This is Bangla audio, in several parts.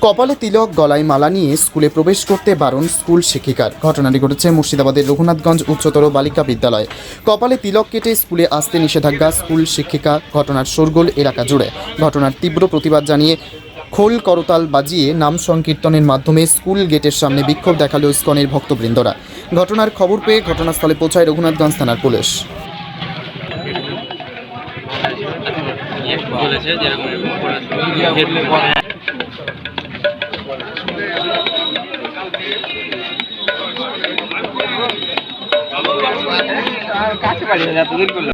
কপালে তিলক, গলায় মালা নিয়ে স্কুলে প্রবেশ করতে বারণ স্কুল শিক্ষিকার। ঘটনাটি ঘটেছে মুর্শিদাবাদের রঘুনাথগঞ্জ উচ্চতর বালিকা বিদ্যালয়। কপালে তিলক কেটে স্কুলে আসতে নিষেধাজ্ঞা স্কুল শিক্ষিকা। ঘটনার শোরগোল এলাকা জুড়ে। ঘটনার তীব্র প্রতিবাদ জানিয়ে খোল করতাল বাজিয়ে নাম সংকীর্তনের মাধ্যমে স্কুল গেটের সামনে বিক্ষোভ দেখালো ইসকনের ভক্তবৃন্দরা। ঘটনার খবর পেয়ে ঘটনাস্থলে পৌঁছায় রঘুনাথগঞ্জ থানার পুলিশ। কাছে পারি না, এত দূর করলো।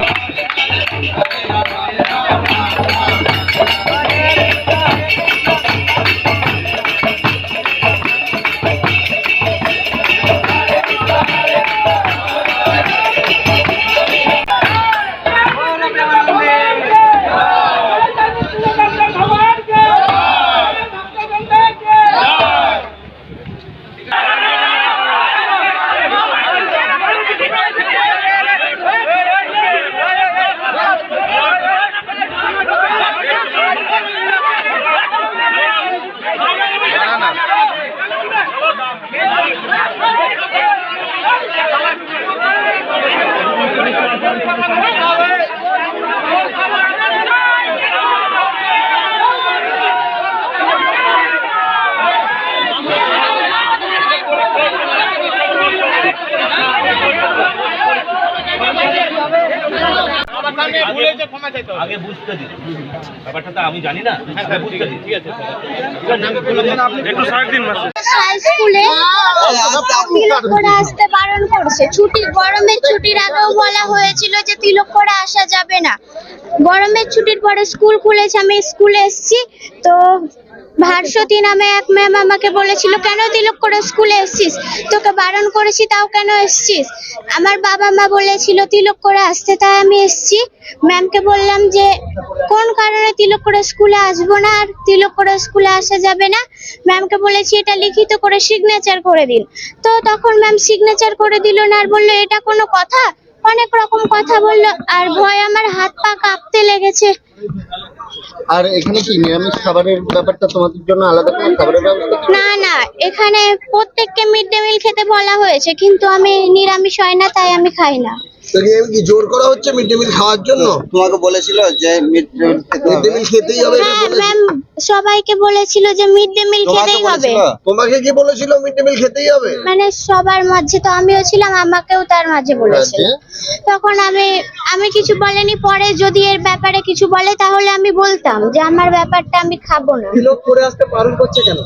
আগে বুঝতে দিন ব্যাপারটা তো আমি জানি না, বুঝতে দিন। ঠিক আছে, একটু সাইড দিন। স্কুলে তিলক করে আসতে বারণ করছে। গরমের ছুটির আগেও বলা হয়েছিল যে তিলক করে আসা যাবে না। গরমের ছুটির পরে স্কুল খুলেছে, আমি স্কুলে এসেছি তো ভাস্বতী নামে এক ম্যাম আমাকে বলেছিল, কেন তিলক করে স্কুলে এসেছিস, তোকে বারণ করেছি তাও কেন এসেছিস। আমার বাবা মা বলেছিল তিলক করে আসতে, তাই আমি এসেছি। ম্যামকে বললাম যে কোন কারণে তিলক করে স্কুলে আসবো না আর তিলক করে স্কুলে আসা যাবে না। ম্যামকে বলেছি এটা লিখিত করে সিগনেচার করে দিন। তো তখন ম্যাম সিগনেচার করে দিল না আর বললো এটা কোনো কথা, অনেক রকম কথা বললো। আর ভয় আমার হাত পা কাঁপতে লেগেছে। আর এখানে কি নিরামিষ খাবারের ব্যাপারটা তোমাদের জন্য আলাদা করে খাবারের ব্যবস্থা? না না, এখানে প্রত্যেককে মিড ডে মিল খেতে বলা হয়েছে, কিন্তু আমি নিরামিষ হয় না তাই আমি খাই না। কি জোর করা হচ্ছে মিড ডে মিল খাওয়ার জন্য? তোমাকে বলেছিল যে মিড ডে মিল খেতেই হবে? হ্যাঁ, ম্যাম সবাইকে বলেছিল যে মিড ডে মিল খেতেই হবে। তোমাকে কি বলেছিল মিড ডে মিল খেতেই হবে? মানে সবার মাঝে তো আমিও ছিলাম, আমাকেও তার মাঝে বলেছে। তখন আমি কিছু বলিনি। পরে যদি এর ব্যাপারে কিছু বলে তাহলে আমি বলতাম যে আমার ব্যাপারটা আমি খাবো না। তিলক করে আসতে বারণ করছে কেন?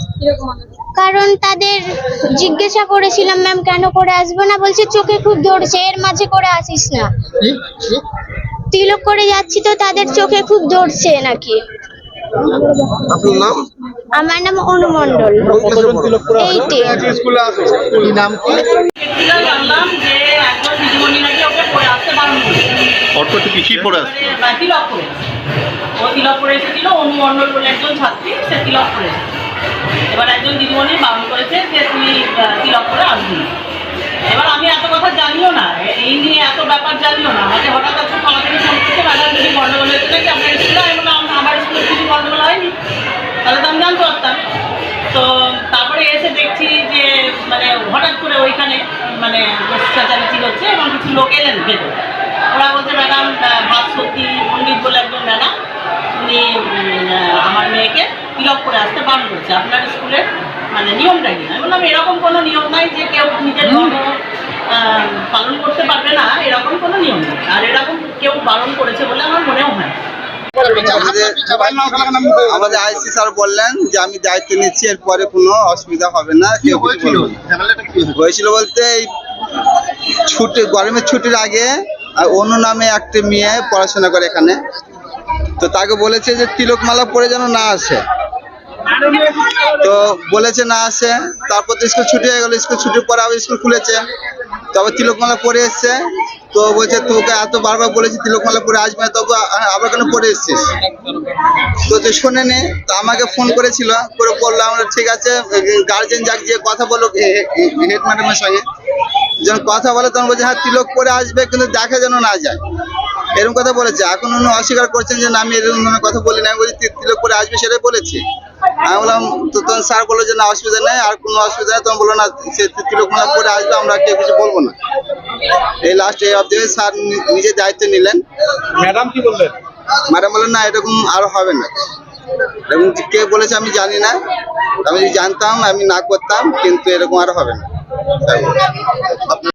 কারণ তাদের জিজ্ঞাসা করেছিলাম ম্যাম কেন করে আসবো না, বলছে চোখে খুব ধরছে, এর মাঝে করে আসিস না। তিলক করে যাচ্ছি তো তাদের চোখে খুব ধরছে নাকি। আপনার নাম? আমার নাম অনু মণ্ডল। এইটে। কি নাম কি? জানলাম যে একজন দিদিমণি নাকি ওকে পড়ে আসতে বারণ করেছে। অর্থ কি পড়ে আসছে? তিলক করে ও তিলক করে এসেছিল। অনু মণ্ডল বলে একজন ছাত্রী, সে তিলক করে এসেছে। এবার একজন দিদিমণি বারণ করেছে যে তুই তিলক করে আসবি না। এবার আমি এত কথা জানিও না, এই নিয়ে এত ব্যাপার জানিও না। আমাকে হঠাৎ আজকে আমাকে ফোন করছে, ম্যাডাম যদি গন্ডগোল হয়েছে নাকি আপনার স্কুলে। আমি বললাম আমার স্কুলে কিছু গন্ডগোল হয়নি, তাহলে তো আমি জানতে পারতাম। তো তারপরে এসে দেখছি যে মানে হঠাৎ করে ওইখানে মানে চাচাচাচি হচ্ছে এবং কিছু লোক এলেন ভেতরে। ওরা বলছে ম্যাডাম ভাস্বতী পণ্ডিত বলে একজন ম্যাডাম, উনি আমার মেয়েকে তিলক করে আসতে বারণ করেছে। আপনার স্কুলের মানে নিয়মটা কি? আমি বললাম এরকম কোনো নিয়ম নাই যে কেউ নিজের ধর্ম পালন করতে পারবে না, এরকম কোনো নিয়ম নেই। আর এরকম কেউ বারণ করেছে বলে আমার মনেও হয়। আমাদের আইসি স্যার বললেন যে আমি দায়িত্ব নিচ্ছি, এরপরে কোনো অসুবিধা হবে না। হয়েছিল বলতে এই গরমের ছুটির আগে অনু নামে একটা মেয়ে পড়াশোনা করে এখানে, তো তাকে বলেছে যে তিলকমালা পরে যেন না আসে। তো বলেছে না আসে, তারপর তো স্কুল ছুটি হয়ে গেল। স্কুল ছুটির পরে আবার স্কুল খুলেছে, তবে তিলকমালা পরে এসছে। তো বলছে তোকে এত বারবার বলেছি তিলকমালা পরে আসবে না, তবে আবার কেন পরে এসছিস? তো শোনেনি, তো আমাকে ফোন করেছিল, করে বললো আমরা ঠিক আছে গার্জেন যাক গিয়ে কথা বলো হেড ম্যাডামের সঙ্গে। যখন কথা বলে তখন বলছে হ্যাঁ তিলক পরে আসবে, কিন্তু দেখা যেন না যায়। এরকম কথা বলেছে। এখন উনি অস্বীকার করছেন যে না আমি এরকম ধরনের কথা বলি না, আমি বলি তিলক পরে আসবে সেটাই বলেছি। আমি বললাম তো তখন স্যার বললো যে না অসুবিধা নেই, আর কোনো অসুবিধা নেই। তখন বললো না সে তিলক পরে আসবে, আমরা কেউ কিছু বলবো না। এই লাস্ট এই অবধি স্যার নিজে দায়িত্ব নিলেন। ম্যাডাম কি বললেন? ম্যাডাম বললেন না এরকম আর হবে না। এবং কে বলেছে আমি জানি না, আমি যদি জানতাম আমি না করতাম, কিন্তু এরকম আর হবে না।